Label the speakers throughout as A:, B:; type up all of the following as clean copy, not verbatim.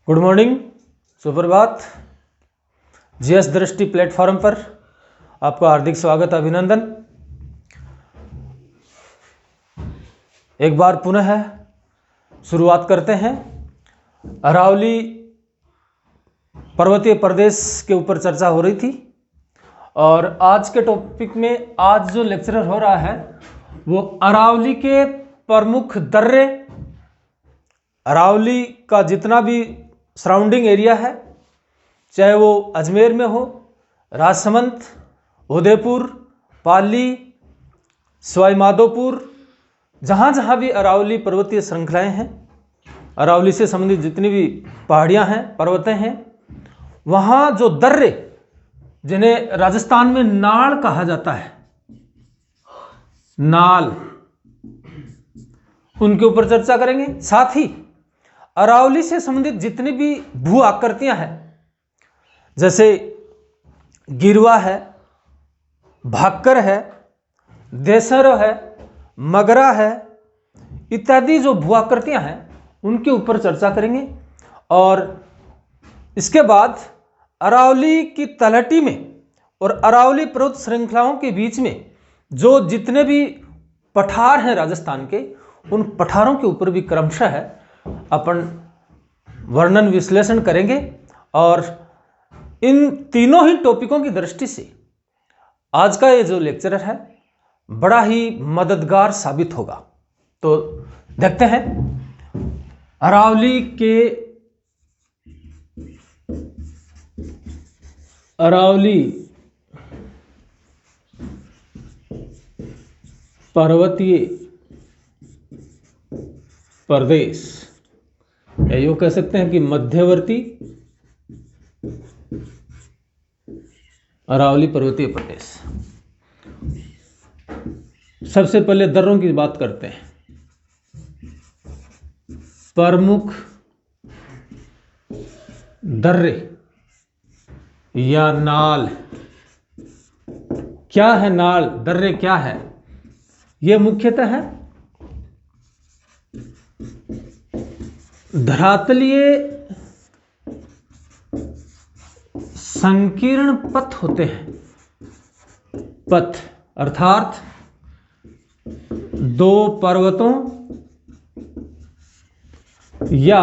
A: Good morning, सुप्रभात। GS दृष्टि platform पर आपका हार्दिक स्वागत, अभिनंदन। एक बार पुनः शुरुआत करते हैं। अरावली पर्वतीय प्रदेश के ऊपर चर्चा हो रही थी और आज के टॉपिक में आज जो लेक्चरर हो रहा है वो अरावली के प्रमुख दर्रे, अरावली का जितना भी सराउंडिंग एरिया है, चाहे वो अजमेर में हो, राजसमंद, उदयपुर, पाली, सवाई माधोपुर, जहाँ जहाँ भी अरावली पर्वतीय श्रृंखलाएं हैं, अरावली से संबंधित जितनी भी पहाड़ियाँ हैं, पर्वतें हैं, वहाँ जो दर्रे जिन्हें राजस्थान में नाल कहा जाता है, नाल, उनके ऊपर चर्चा करेंगे। साथ ही अरावली से संबंधित जितनी भी भू आकृतियां हैं, जैसे गिरवा है, भाक्कर है, देसर है, मगरा है, इत्यादि जो भू आकृतियां हैं उनके ऊपर चर्चा करेंगे। और इसके बाद अरावली की तलहटी में और अरावली पर्वत श्रृंखलाओं के बीच में जो जितने भी पठार हैं राजस्थान के, उन पठारों के ऊपर भी क्रमशः है अपन वर्णन विश्लेषण करेंगे। और इन तीनों ही टॉपिकों की दृष्टि से आज का ये जो लेक्चर है बड़ा ही मददगार साबित होगा। तो देखते हैं अरावली पर्वतीय प्रदेश, या यूं कह सकते हैं कि मध्यवर्ती अरावली पर्वतीय प्रदेश। सबसे पहले दर्रों की बात करते हैं। प्रमुख दर्रे या नाल, क्या है नाल, दर्रे क्या है? यह मुख्यतः है धरातलीय संकीर्ण पथ होते हैं। पथ अर्थात दो पर्वतों या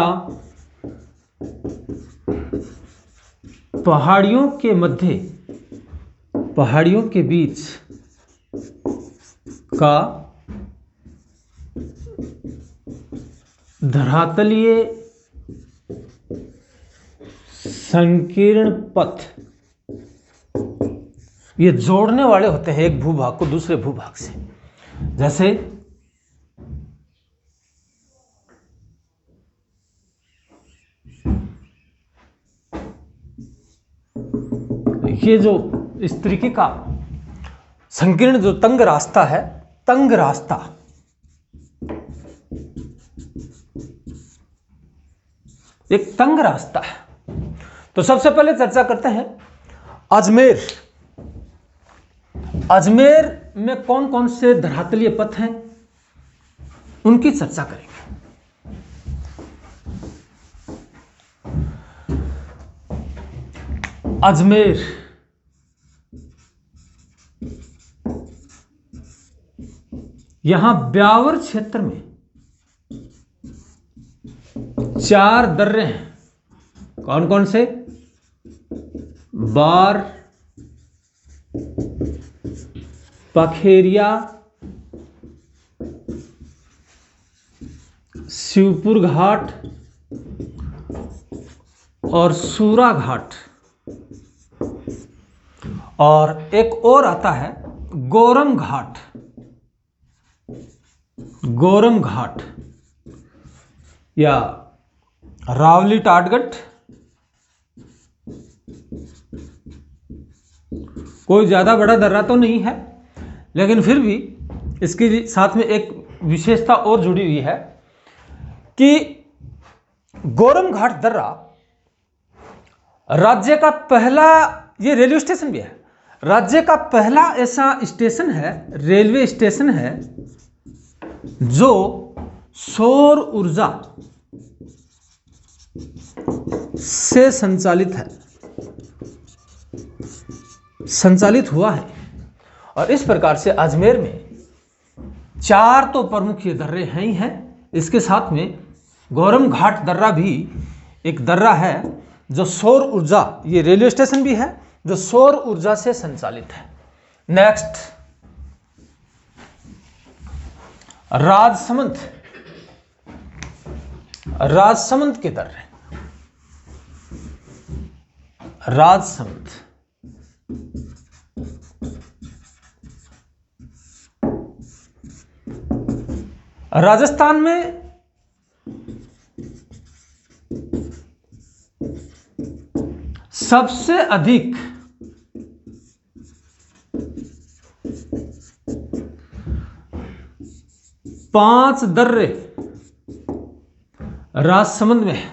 A: पहाड़ियों के मध्य, पहाड़ियों के बीच का धरातलीय संकीर्ण पथ, ये जोड़ने वाले होते हैं एक भूभाग को दूसरे भूभाग से। जैसे ये जो इस तरीके का संकीर्ण जो तंग रास्ता है, तंग रास्ता, एक तंग रास्ता है। तो सबसे पहले चर्चा करते हैं अजमेर। अजमेर में कौन कौन से धरातलीय पथ हैं उनकी चर्चा करेंगे। अजमेर यहां ब्यावर क्षेत्र में 4 दर्रे हैं। कौन कौन से? बार, पखेरिया, शिवपुर घाट और सूरा घाट। और एक और आता है गोरम घाट, गोरम घाट या रावली टाटगढ़। कोई ज्यादा बड़ा दर्रा तो नहीं है, लेकिन फिर भी इसके साथ में एक विशेषता और जुड़ी हुई है कि गोरम घाट दर्रा राज्य का पहला, ये रेलवे स्टेशन भी है, राज्य का पहला ऐसा स्टेशन है, रेलवे स्टेशन है जो सौर ऊर्जा से संचालित हुआ है। और इस प्रकार से अजमेर में 4 तो प्रमुख ये दर्रे हैं ही हैं। इसके साथ में गौरम घाट दर्रा भी एक दर्रा है जो सौर ऊर्जा, ये रेलवे स्टेशन भी है जो सौर ऊर्जा से संचालित है। नेक्स्ट, राजसमंद के दर्रे। राजसमंद, राजस्थान में सबसे अधिक पांच दर्रे राजसमंद में है।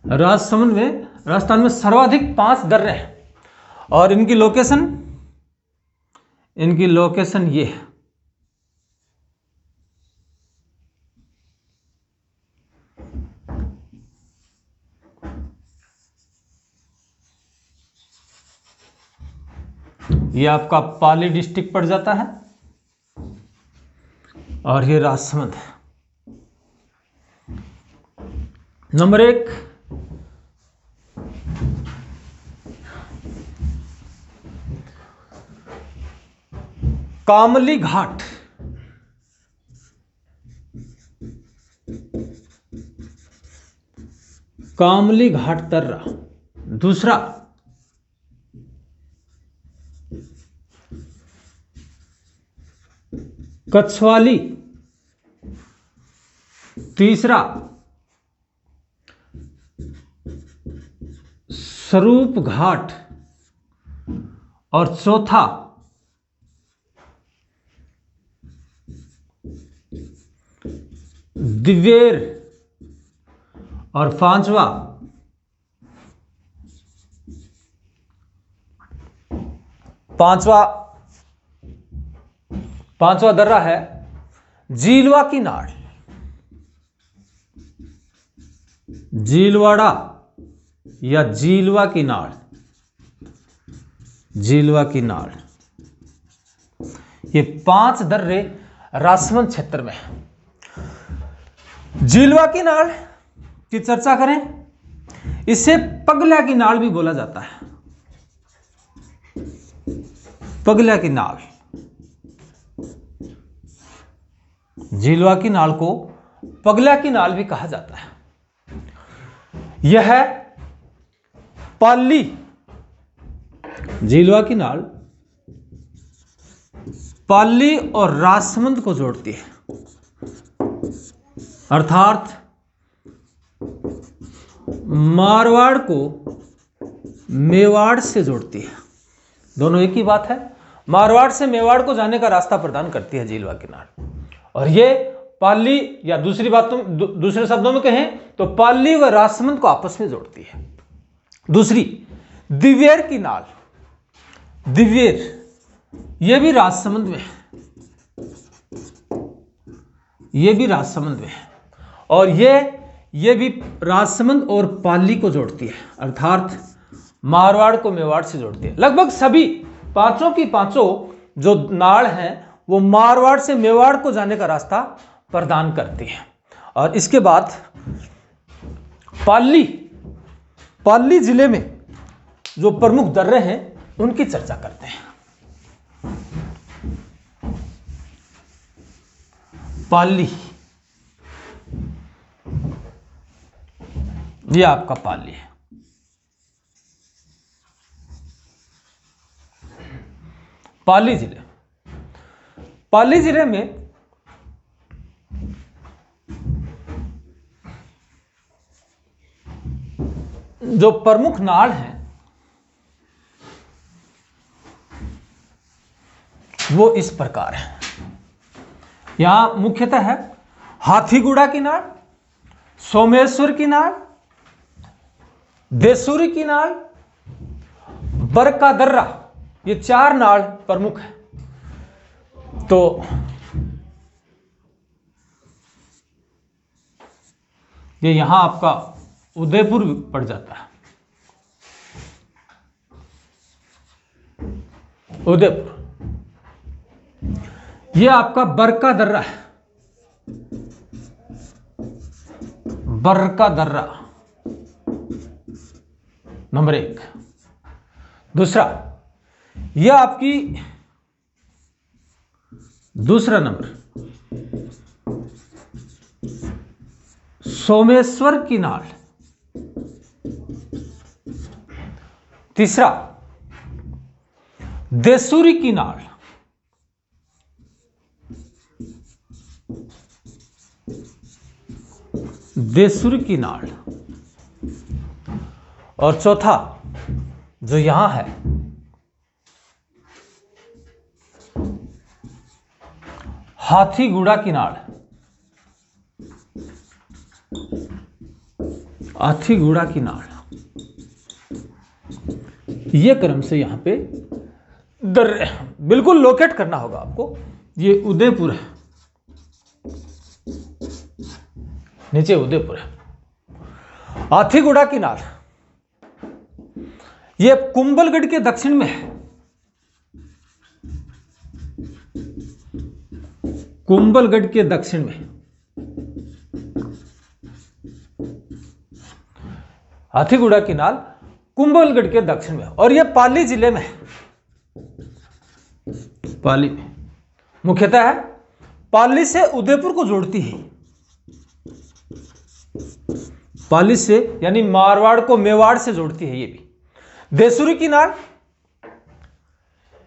A: राजसमंद में, राजस्थान में सर्वाधिक 5 दर्रे हैं और इनकी लोकेशन ये है। ये आपका पाली डिस्ट्रिक्ट पड़ जाता है और ये राजसमंद है। नंबर 1, कामली घाट। कामली घाट दर्रा। दूसरा, कछवाली। तीसरा, स्वरूप घाट। और चौथा, दिवेर। और पांचवा दर्रा है झीलवा की नाड़। झीलवाड़ा या झीलवा की नाड़। झीलवा की नाड़। ये 5 दर्रे राजसमंद क्षेत्र में है। झीलवा की नाड़ की चर्चा करें, इसे पगला की नाड़ भी बोला जाता है। पगला की नाड़। झीलवा की नाड़ को पगला की नाड़ भी कहा जाता है। यह पाली, झीलवा की नाड़ पाली और राजसमंद को जोड़ती है, अर्थात मारवाड़ को मेवाड़ से जोड़ती है। दोनों एक ही बात है। मारवाड़ से मेवाड़ को जाने का रास्ता प्रदान करती है झीलवा की नाड़। और ये पाली, या दूसरे शब्दों में कहें तो पाली व राजसमंद को आपस में जोड़ती है। दूसरी, दिवेर की नाड़। दिवेर, यह भी राजसमंद में है। यह भी राजसमंद में है और ये भी राजसमंद और पाली को जोड़ती है, अर्थात मारवाड़ को मेवाड़ से जोड़ती है। लगभग सभी पांचों की पांचों जो नाड़ हैं वो मारवाड़ से मेवाड़ को जाने का रास्ता प्रदान करती है। और इसके बाद पाली जिले में जो प्रमुख दर्रे हैं उनकी चर्चा करते हैं। पाली, ये आपका पाली है। पाली जिले में जो प्रमुख नाड़ हैं वो इस प्रकार है। यहां मुख्यतः है हाथीगुड़ा की नाड़, सोमेश्वर की नाड़, देसूरी की नाड़, बरका दर्रा। ये 4 नाड़ प्रमुख है। तो ये यहां आपका उदयपुर पड़ जाता है, उदयपुर। ये आपका बरका दर्रा है, बरका दर्रा नंबर 1। दूसरा, यह आपकी दूसरा नंबर सोमेश्वर की नाल। तीसरा, देसूरी की नाल। देसूरी की नाल। और चौथा जो यहां है, हाथीगुड़ा की नाल। हाथीगुड़ा की नाल। ये क्रम से यहां पे दर्रे बिल्कुल लोकेट करना होगा आपको। ये उदयपुर है, नीचे उदयपुर है। हाथीगुड़ा की नाल ये कुंभलगढ़ के दक्षिण में है, कुंभलगढ़ के दक्षिण में। हाथीगुड़ा की नाल कुंभलगढ़ के दक्षिण में, और यह पाली जिले में है। पाली में मुख्यतः है, पाली से उदयपुर को जोड़ती है। पाली से यानी मारवाड़ को मेवाड़ से जोड़ती है। ये भी देसूरी की नाल,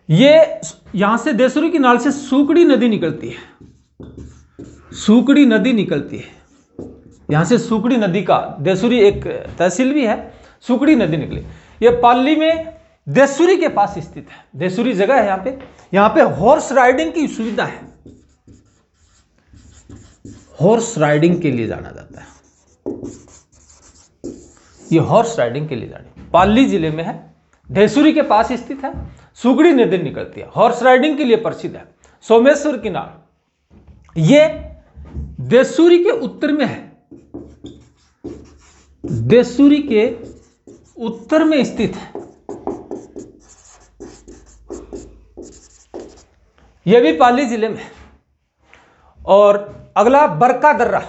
A: ये यहां से देसूरी की नाल से सूकड़ी नदी निकलती है। सूकड़ी नदी निकलती है यहां से। सूकड़ी नदी का, देसूरी एक तहसील भी है, सूकड़ी नदी निकली। ये पाली में देसूरी के पास स्थित है। देसूरी जगह है यहां पे हॉर्स राइडिंग की सुविधा है। हॉर्स राइडिंग के लिए जाना जाता है। ये हॉर्स राइडिंग के लिए जाने पाली जिले में है, देसूरी के पास स्थित है, सुगड़ी नदी निकलती है, हॉर्स राइडिंग के लिए प्रसिद्ध है। सोमेश्वर की नाल ये देसूरी के उत्तर में है, देसूरी के उत्तर में स्थित है। यह भी पाली जिले में है। और अगला बरका दर्रा,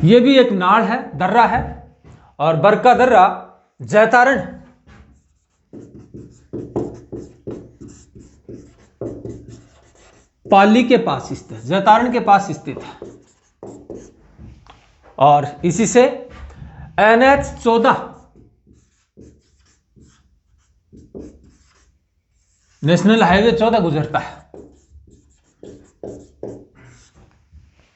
A: यह भी एक नाड़ है, दर्रा है। और बरका दर्रा जैतारण पाली के पास स्थित है, जैतारण के पास स्थित है। और इसी से NH-14 नेशनल हाईवे 14 गुजरता है।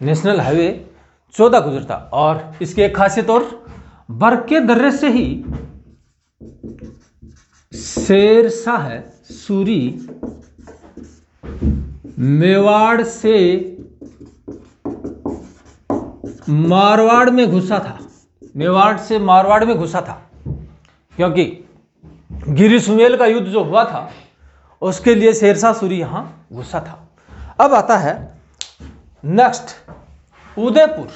A: नेशनल हाईवे 14 गुजरता। और इसकी एक खासियत और, बरके दर्रे से ही शेरशाह है सूरी मेवाड़ से मारवाड़ में घुसा था। मेवाड़ से मारवाड़ में घुसा था, क्योंकि गिरी सुमेल का युद्ध जो हुआ था उसके लिए शेरशाह सूरी यहां घुसा था। अब आता है नेक्स्ट उदयपुर।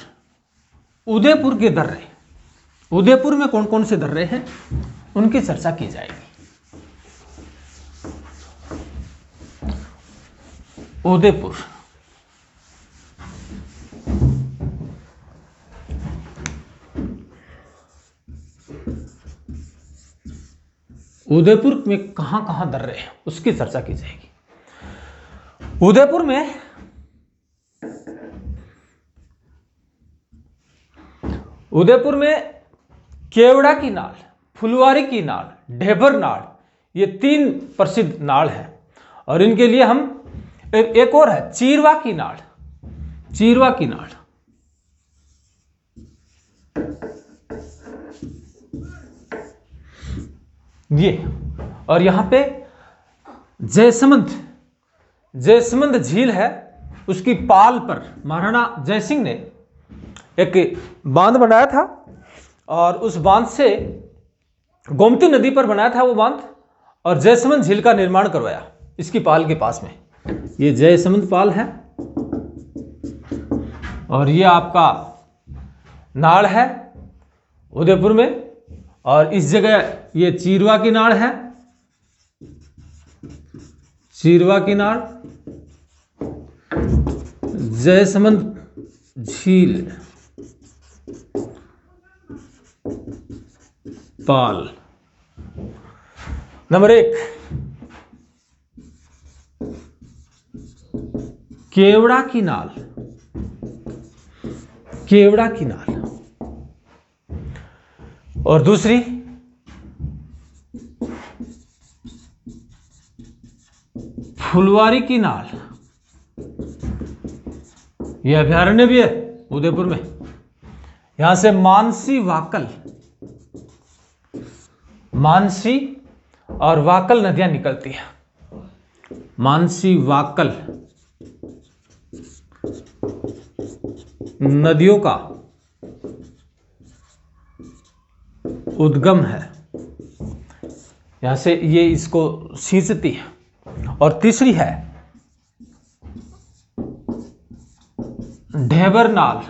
A: उदयपुर के दर्रे, उदयपुर में कौन कौन से दर्रे हैं उनकी चर्चा की जाएगी। उदयपुर, उदयपुर में कहां कहां दर्रे हैं उसकी चर्चा की जाएगी। उदयपुर में केवड़ा की नाल, फुलवारी की नाल, ढेबर नाल, ये 3 प्रसिद्ध नाल हैं। और इनके लिए हम एक और है चीरवा की नाल। चीरवा की नाल ये, और यहां पे जयसमंद झील है, उसकी पाल पर महाराणा जयसिंह ने एक बांध बनाया था। और उस बांध से गोमती नदी पर बनाया था वो बांध, और जयसमंद झील का निर्माण करवाया इसकी पाल के पास में। ये जयसमंद पाल है। और ये आपका नाल है उदयपुर में। और इस जगह ये चीरवा की नाड़ है, चीरवा की नाड़, जयसमंद झील, पाल। नंबर 1 केवड़ा की नाल, केवड़ा की नाल। और दूसरी फुलवारी की नाल, यह अभयारण्य भी है उदयपुर में। यहां से मानसी वाकल, मानसी और वाकल नदियां निकलती हैं। मानसी वाकल नदियों का उद्गम है, यहां से ये इसको सींचती है। और तीसरी है ढेबर नाल,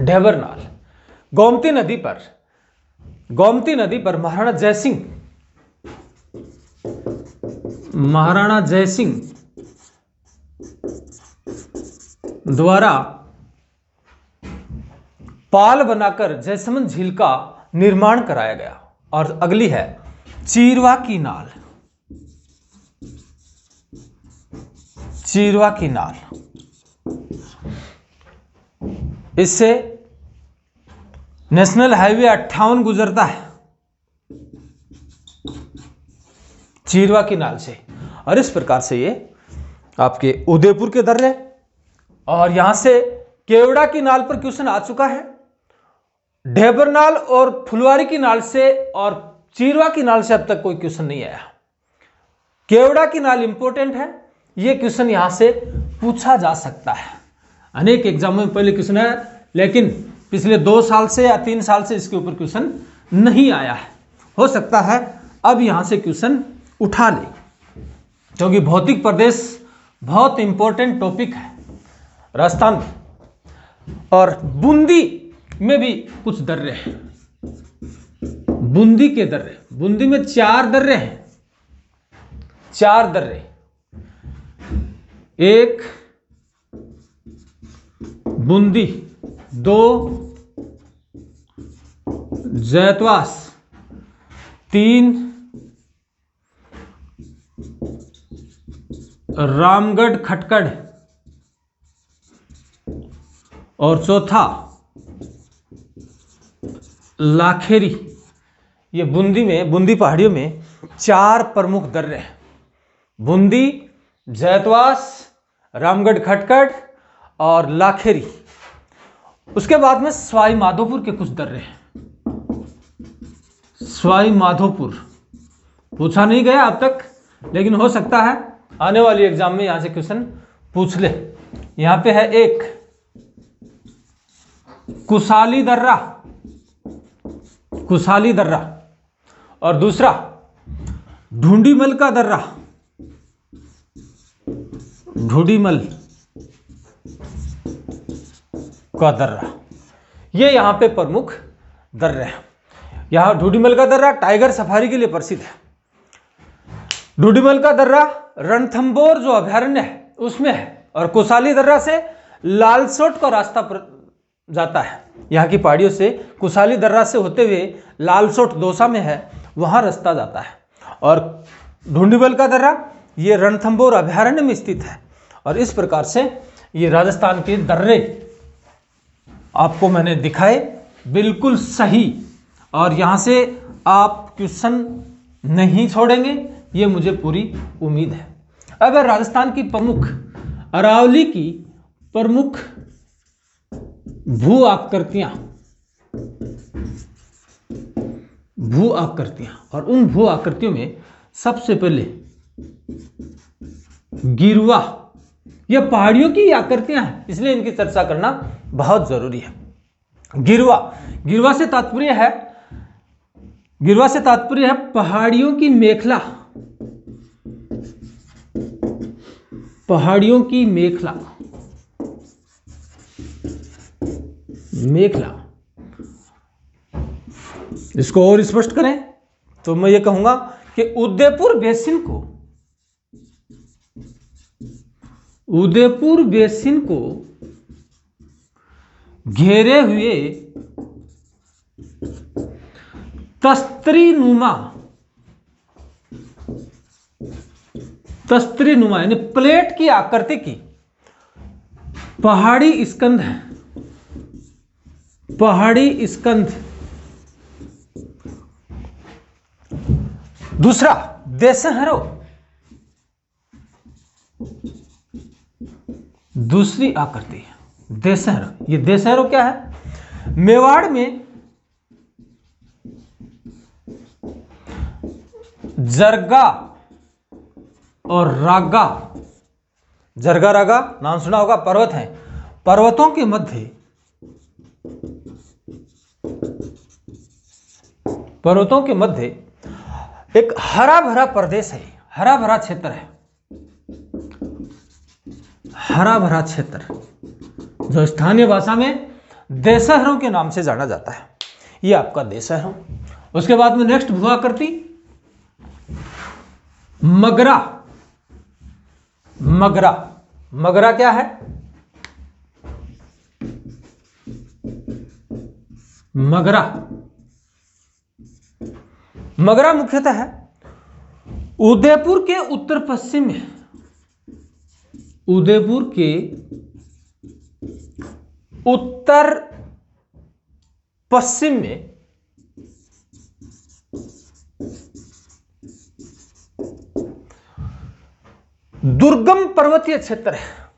A: ढेबर नाल गोमती नदी पर, गोमती नदी पर महाराणा जयसिंह, महाराणा जयसिंह द्वारा पाल बनाकर जयसमंद झील का निर्माण कराया गया। और अगली है चीरवा की नाल, चीरवा की नाल। इससे नेशनल हाईवे 58 गुजरता है चीरवा की नाल से। और इस प्रकार से ये आपके उदयपुर के दर्रे और यहां से केवड़ा की नाल पर क्वेश्चन आ चुका है। ढेबर नाल और फुलवारी की नाल से और चीरवा की नाल से अब तक कोई क्वेश्चन नहीं आया। केवड़ा की नाल इंपॉर्टेंट है, यह क्वेश्चन यहां से पूछा जा सकता है। अनेक एग्जामों में पहले क्वेश्चन है, लेकिन पिछले 2 साल से या 3 साल से इसके ऊपर क्वेश्चन नहीं आया है। हो सकता है अब यहां से क्वेश्चन उठा ले, क्योंकि भौतिक प्रदेश बहुत इंपॉर्टेंट टॉपिक है राजस्थान में। और बूंदी में भी कुछ दर्रे हैं, बूंदी के दर्रे, बूंदी में 4 दर्रे हैं, 4 दर्रे। 1 बूंदी, 2 जैतवास, 3 रामगढ़ खटकड़ और चौथा लाखेरी। ये बूंदी में, बूंदी पहाड़ियों में 4 प्रमुख दर्रे हैं, बूंदी, जैतवास, रामगढ़ खटकड़ और लाखेरी। उसके बाद में सवाई माधोपुर के कुछ दर्रे हैं। सवाई माधोपुर पूछा नहीं गया अब तक, लेकिन हो सकता है आने वाली एग्जाम में यहां से क्वेश्चन पूछ ले। यहां पे है 1 कुसाली दर्रा, कुसाली दर्रा, और दूसरा ढूंढीमल का दर्रा, ढूंढीमल का दर्रा। ये यहां पे प्रमुख दर्रे हैं। यहां ढूंढीमल का दर्रा टाइगर सफारी के लिए प्रसिद्ध है। ढूंढीमल का दर्रा रणथंबोर जो अभयारण्य है उसमें है, और कुसाली दर्रा से लालसोट का रास्ता जाता है। यहाँ की पहाड़ियों से कुसाली दर्रा से होते हुए लालसोट दौसा में है, वहां रास्ता जाता है। और ढूंढीमल का दर्रा ये रणथंबोर अभयारण्य में स्थित है। और इस प्रकार से ये राजस्थान के दर्रे आपको मैंने दिखाए, बिल्कुल सही। और यहां से आप क्वेश्चन नहीं छोड़ेंगे, ये मुझे पूरी उम्मीद है। अब राजस्थान की प्रमुख, अरावली की प्रमुख भू आकृतियां, भू आकृतियां, और उन भू आकृतियों में सबसे पहले गिरवा। यह पहाड़ियों की आकृतियां हैं, इसलिए इनकी चर्चा करना बहुत जरूरी है। गिरवा, गिरवा से तात्पर्य है, गिरवा से तात्पर्य है पहाड़ियों की मेखला, पहाड़ियों की मेखला, मेखला। इसको और स्पष्ट करें तो मैं ये कहूंगा कि उदयपुर बेसिन को घेरे हुए तस्त्रीनुमा यानी प्लेट की आकृति की पहाड़ी स्कंध है। पहाड़ी स्कंध। दूसरा देशहरो, दूसरी आकृति है देशहरो। ये देशहरो क्या है? मेवाड़ में जरगा और रागा, जरगा रागा नाम सुना होगा, पर्वत हैं। पर्वतों के मध्य एक हरा भरा प्रदेश है, हरा भरा क्षेत्र है, हरा भरा क्षेत्र जो स्थानीय भाषा में देशहरों के नाम से जाना जाता है। ये आपका देशहरों। उसके बाद में नेक्स्ट भू आकृति मगरा। मगरा, मगरा क्या है? मगरा, मगरा मुख्यतः है उदयपुर के उत्तर पश्चिम में, उदयपुर के उत्तर पश्चिम में दुर्गम पर्वतीय क्षेत्र है।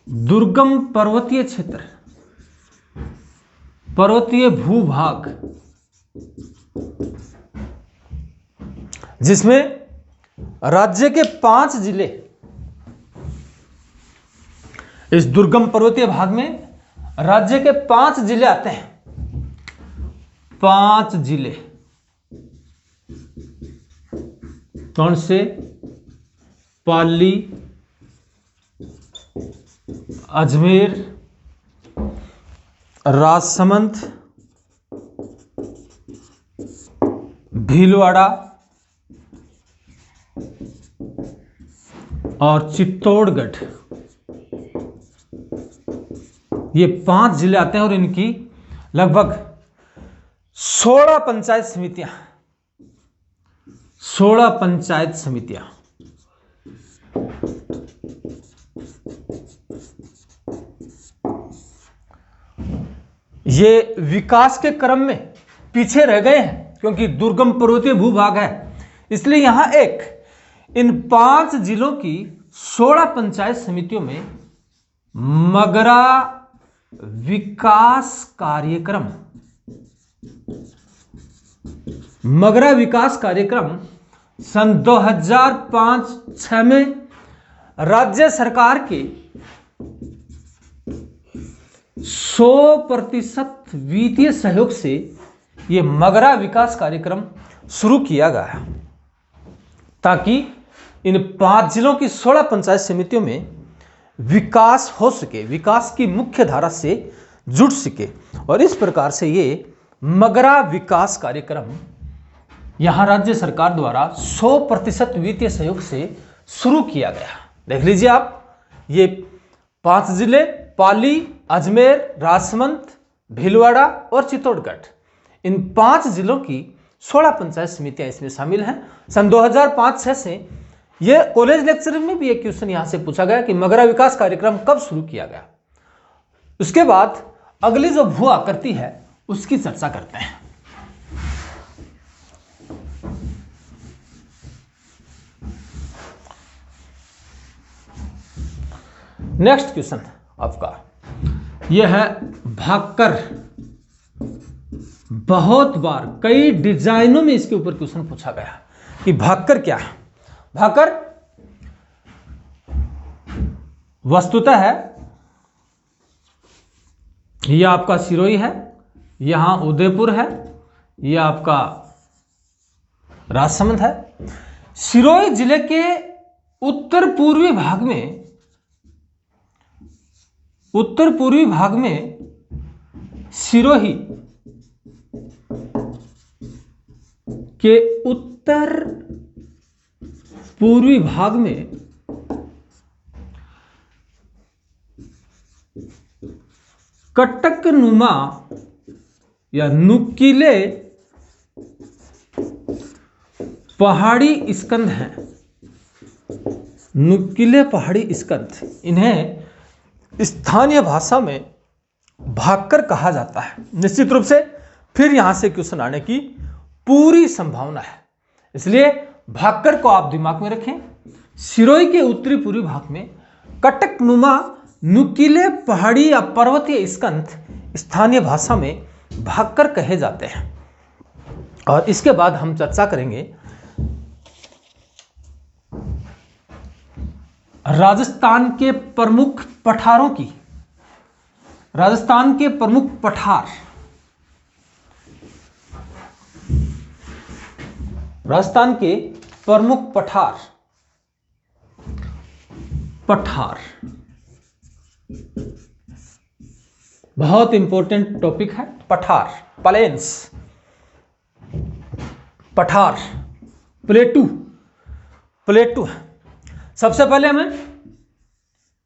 A: दुर्गम पर्वतीय क्षेत्र, पर्वतीय भूभाग, जिसमें राज्य के 5 जिले, इस दुर्गम पर्वतीय भाग में राज्य के 5 जिले आते हैं। 5 जिले कौन से? पाली, अजमेर, राजसमंद, भीलवाड़ा और चित्तौड़गढ़। ये 5 जिले आते हैं और इनकी लगभग 16 पंचायत समितियां, 16 पंचायत समितियां। ये विकास के क्रम में पीछे रह गए हैं क्योंकि दुर्गम पर्वतीय भूभाग है, इसलिए यहां इन 5 जिलों की 16 पंचायत समितियों में मगरा विकास कार्यक्रम, मगरा विकास कार्यक्रम सन 2005-06 में राज्य सरकार के 100% वित्तीय सहयोग से यह मगरा विकास कार्यक्रम शुरू किया गया ताकि इन 5 जिलों की 16 पंचायत समितियों में विकास हो सके, विकास की मुख्य धारा से जुड़ सके। और इस प्रकार से ये मगरा विकास कार्यक्रम यहां राज्य सरकार द्वारा 100% वित्तीय सहयोग से शुरू किया गया। देख लीजिए आप, ये 5 जिले पाली, अजमेर, राजसमंद, भीलवाड़ा और चित्तौड़गढ़, इन 5 जिलों की 16 पंचायत समितियां इसमें शामिल हैं। सन 2005-06 से ये कॉलेज लेक्चर में भी एक क्वेश्चन यहां से पूछा गया कि मगरा विकास कार्यक्रम कब शुरू किया गया। उसके बाद अगली जो भू आकृति है उसकी चर्चा करते हैं। नेक्स्ट क्वेश्चन आपका यह है भाकर। बहुत बार कई डिजाइनों में इसके ऊपर क्वेश्चन पूछा गया कि भाकर क्या है। भाकर वस्तुतः है, यह आपका सिरोही है, यहां उदयपुर है, यह आपका राजसमंद है। सिरोही जिले के उत्तर पूर्वी भाग में सिरोही के उत्तर पूर्वी भाग में कटक नुमा या नुकीले पहाड़ी स्कंध हैं। नुकीले पहाड़ी स्कंध, इन्हें स्थानीय भाषा में भाक्कर कहा जाता है। निश्चित रूप से फिर यहां से क्वेश्चन आने की पूरी संभावना है, इसलिए भाक्कर को आप दिमाग में रखें। सिरोही के उत्तरी पूर्वी भाग में कटक नुमा नुकीले पहाड़ी या पर्वतीय स्कंध स्थानीय भाषा में भाक्कर कहे जाते हैं। और इसके बाद हम चर्चा करेंगे राजस्थान के प्रमुख पठारों की। राजस्थान के प्रमुख पठार, राजस्थान के प्रमुख पठार, पठार बहुत इंपॉर्टेंट टॉपिक है। पठार, प्लेन्स, पठार, प्लेटू, प्लेटू। सबसे पहले हमें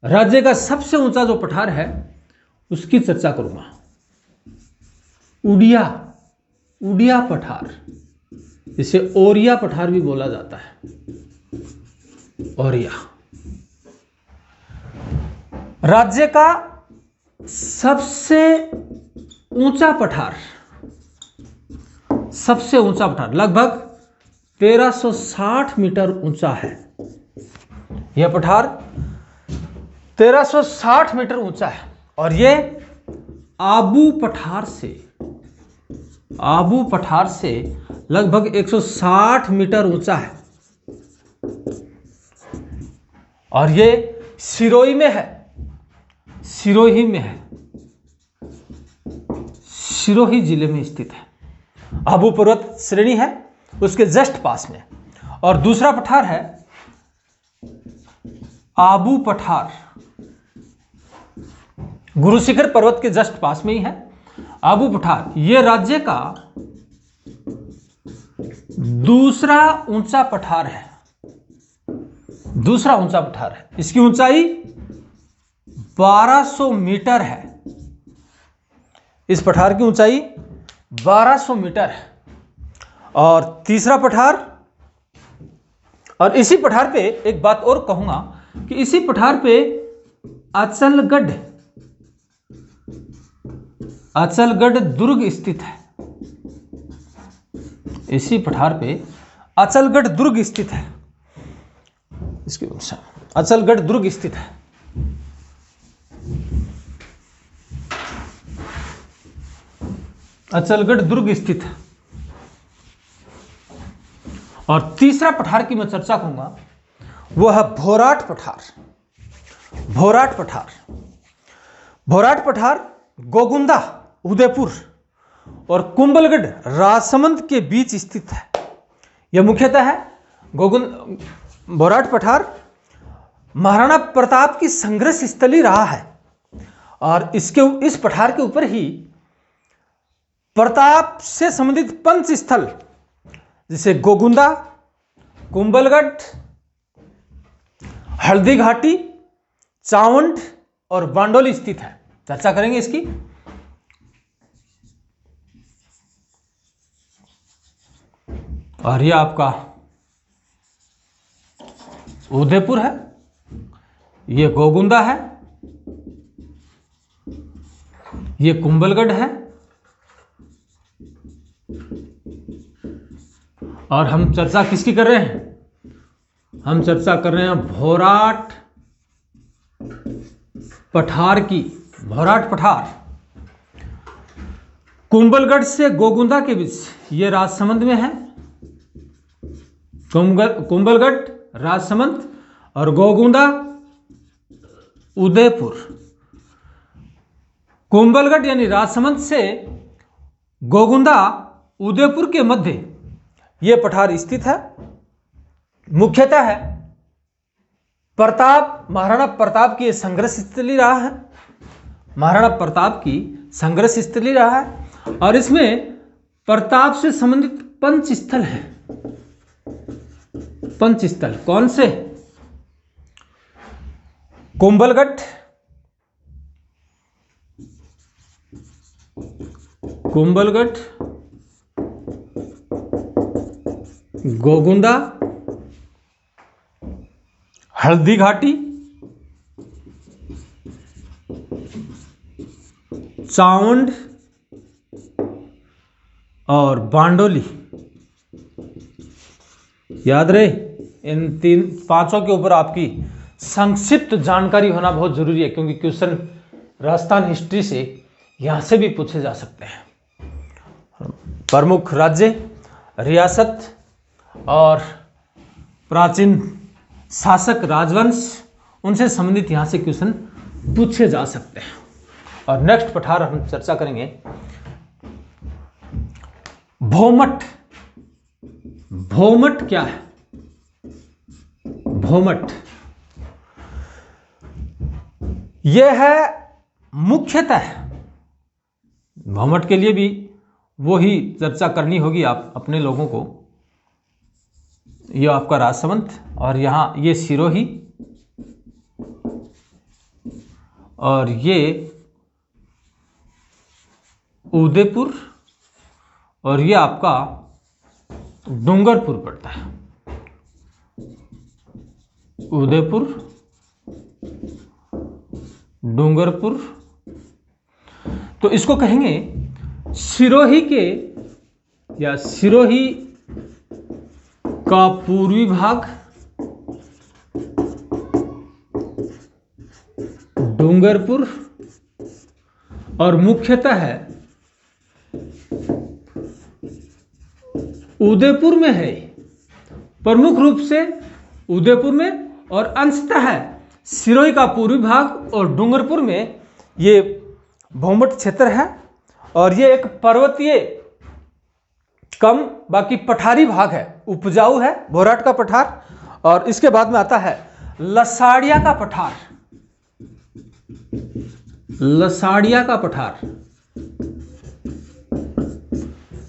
A: राज्य का सबसे ऊंचा जो पठार है उसकी चर्चा करूंगा। उड़िया, उड़िया पठार, इसे ओरिया पठार भी बोला जाता है। ओरिया राज्य का सबसे ऊंचा पठार, सबसे ऊंचा पठार लगभग 1360 मीटर ऊंचा है। यह पठार 1360 मीटर ऊंचा है और यह आबू पठार से, आबू पठार से लगभग 160 मीटर ऊंचा है और यह सिरोही में है। सिरोही में है, सिरोही जिले में स्थित है। आबू पर्वत श्रेणी है उसके जस्ट पास में। और दूसरा पठार है आबू पठार, गुरु शिखर पर्वत के जस्ट पास में ही है आबू पठार। यह राज्य का दूसरा ऊंचा पठार है, दूसरा ऊंचा पठार है। इसकी ऊंचाई 1200 मीटर है। इस पठार की ऊंचाई 1200 मीटर है। और तीसरा पठार, और इसी पठार पे एक बात और कहूंगा कि इसी पठार पे अचलगढ़, अचलगढ़ दुर्ग स्थित है। इसी पठार पे अचलगढ़ दुर्ग स्थित है। इसके अचलगढ़ दुर्ग स्थित है। अचलगढ़ दुर्ग स्थित है। और तीसरा पठार की मैं चर्चा करूंगा वो है भोराट पठार। भोराट पठार, भोराट पठार गोगुंदा, उदयपुर और कुंभलगढ़ राजसमंद के बीच स्थित है। यह मुख्यतः है भोराट पठार महाराणा प्रताप की संघर्ष स्थली रहा है और इस पठार के ऊपर ही प्रताप से संबंधित पंच स्थल जैसे गोगुंदा, कुंभलगढ़, हल्दी घाटी, चावंड और बांडोली स्थित है। चर्चा करेंगे इसकी। और यह आपका उदयपुर है, यह गोगुंदा है, यह कुंभलगढ़ है और हम चर्चा किसकी कर रहे हैं? हम चर्चा कर रहे हैं भोराट पठार की। भोराट पठार कुंभलगढ़ से गोगुंदा के बीच, यह राजसमंद में है। कुंभलगढ़ राजसमंद और गोगुंदा उदयपुर। कुंभलगढ़ यानी राजसमंद से गोगुंदा उदयपुर के मध्य यह पठार स्थित है। मुख्यतः है प्रताप, महाराणा प्रताप की संघर्ष स्थली रहा है। महाराणा प्रताप की संघर्ष स्थली रहा है। और इसमें प्रताप से संबंधित पंचस्थल है। पंचस्थल कौन से? कुंभलगढ़, कुंभलगढ़, गोगुंदा, हल्दी घाटी, चावंड और बांडोली। याद रहे, इन पांचों के ऊपर आपकी संक्षिप्त जानकारी होना बहुत जरूरी है, क्योंकि क्वेश्चन राजस्थान हिस्ट्री से यहां से भी पूछे जा सकते हैं। प्रमुख राज्य, रियासत और प्राचीन शासक राजवंश, उनसे संबंधित यहां से क्वेश्चन पूछे जा सकते हैं। और नेक्स्ट पठार हम चर्चा करेंगे भौमट। भौमट क्या है? भौमट यह है मुख्यतः, भौमट के लिए भी वो ही चर्चा करनी होगी आप अपने लोगों को। ये आपका राजसमंद, और यहां ये सिरोही, और ये उदयपुर, और ये आपका डूंगरपुर पड़ता है। उदयपुर, डूंगरपुर। तो इसको कहेंगे सिरोही के, या सिरोही का पूर्वी भाग, डूंगरपुर, और मुख्यतः है उदयपुर में है, प्रमुख रूप से उदयपुर में, और अंशतः है सिरोही का पूर्वी भाग और डूंगरपुर में ये भौमट क्षेत्र है। और ये एक पर्वतीय कम बाकी पठारी भाग है, उपजाऊ है, भोराट का पठार। और इसके बाद में आता है लसाड़िया का पठार। लसाड़िया का पठार,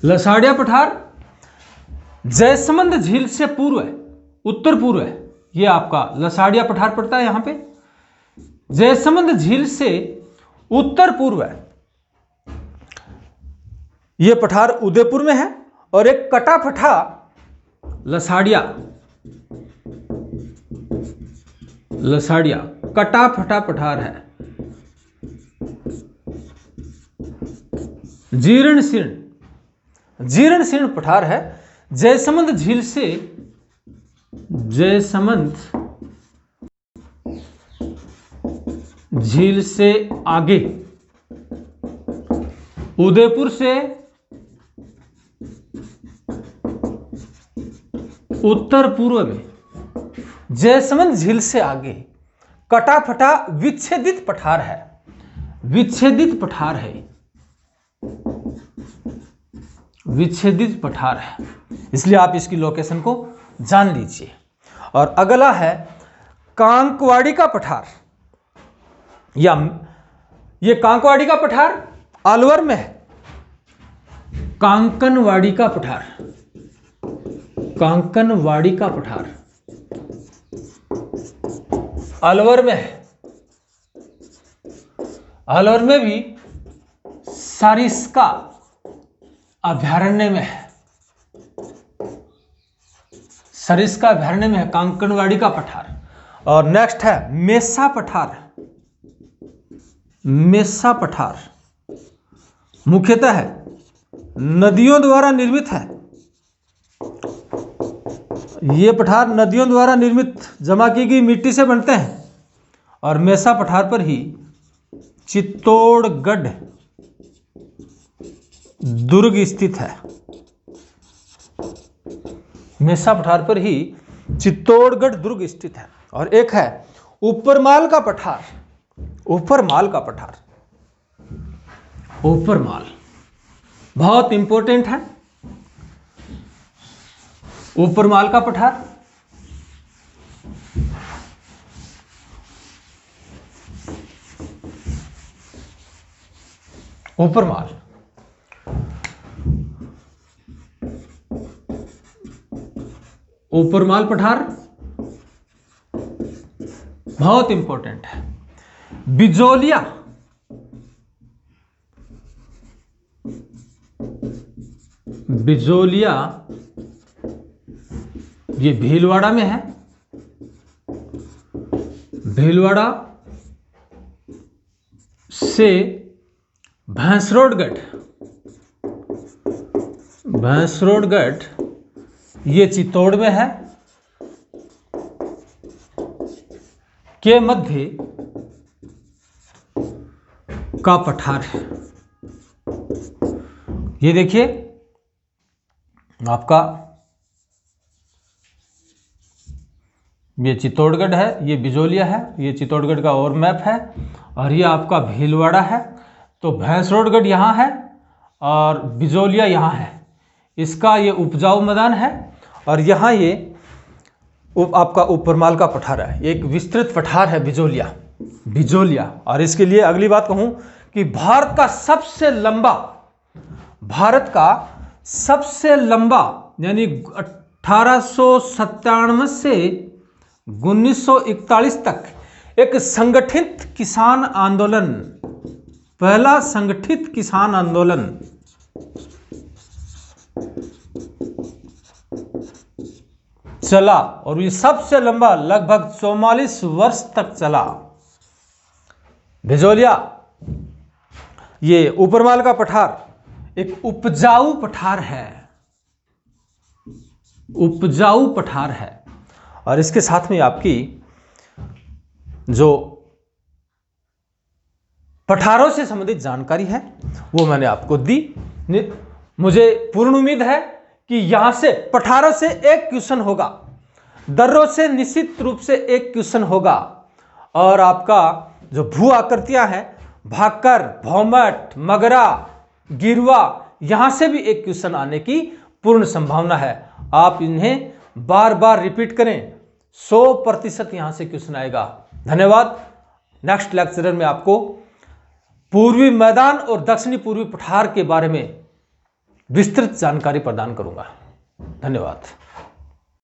A: लसाड़िया पठार जयसमंद झील से पूर्व है, उत्तर पूर्व है। ये आपका लसाड़िया पठार पड़ता है यहां पे, जयसमंद झील से उत्तर पूर्व है। ये पठार उदयपुर में है। और एक कटाफठा लसाड़िया, लसाड़िया कटाफठा पठार है। जीर्ण शीर्ण, जीर्ण शीर्ण पठार है, जयसमंद झील से, जयसमंद झील से आगे, उदयपुर से उत्तर पूर्व में, जयसमंद झील से आगे कटाफटा विच्छेदित पठार है। विच्छेदित पठार है, विच्छेदित पठार है, इसलिए आप इसकी लोकेशन को जान लीजिए। और अगला है कांकवाड़ी का पठार, या ये कांकवाड़ी का पठार अलवर में है। कांकनवाड़ी का पठार, कांकनवाड़ी का पठार अलवर में है। अलवर में भी सरिस्का अभयारण्य में है, सरिस्का अभयारण्य में है कांकनवाड़ी का पठार। और नेक्स्ट है मेसा पठार। मेसा पठार मुख्यतः है नदियों द्वारा निर्मित है। ये पठार नदियों द्वारा निर्मित जमा की गई मिट्टी से बनते हैं। और मेसा पठार पर ही चित्तौड़गढ़ दुर्ग स्थित है। मेसा पठार पर ही चित्तौड़गढ़ दुर्ग स्थित है। और एक है ऊपरमाल का पठार। ऊपरमाल का पठार, ऊपरमाल बहुत इंपॉर्टेंट है। ऊपरमाल का पठार ऊपरमाल। ऊपरमाल पठार बहुत इंपॉर्टेंट है। बिजोलिया, बिजोलिया ये भीलवाड़ा में है। भीलवाड़ा से भैंसरोडगढ़, भैंसरोडगढ़ ये चित्तौड़ में है, के मध्य का पठार है। ये देखिए आपका, ये चित्तौड़गढ़ है, ये बिजोलिया है, ये चित्तौड़गढ़ का और मैप है, और ये आपका भीलवाड़ा है। तो भैंसरोडगढ़ यहाँ है और बिजोलिया यहाँ है। इसका ये उपजाऊ मैदान है और यहाँ ये आपका ऊपरमाल का पठार है। एक विस्तृत पठार है बिजोलिया, बिजोलिया। और इसके लिए अगली बात कहूँ कि भारत का सबसे लंबा यानी 1897 से 1941 तक एक संगठित किसान आंदोलन, पहला संगठित किसान आंदोलन चला, और ये सबसे लंबा लगभग 44 वर्ष तक चला। बिजोलिया, ये ऊपरमाल का पठार एक उपजाऊ पठार है, उपजाऊ पठार है। और इसके साथ में आपकी जो पठारों से संबंधित जानकारी है वो मैंने आपको दी। मुझे पूर्ण उम्मीद है कि यहां से पठारों से एक क्वेश्चन होगा, दर्रों से निश्चित रूप से एक क्वेश्चन होगा, और आपका जो भू आकृतियां हैं भाकर, भौमट, मगरा, गिरवा, यहां से भी एक क्वेश्चन आने की पूर्ण संभावना है। आप इन्हें बार बार रिपीट करें, 100% यहां से क्वेश्चन आएगा। धन्यवाद। नेक्स्ट लेक्चर में आपको पूर्वी मैदान और दक्षिणी पूर्वी पठार के बारे में विस्तृत जानकारी प्रदान करूंगा। धन्यवाद।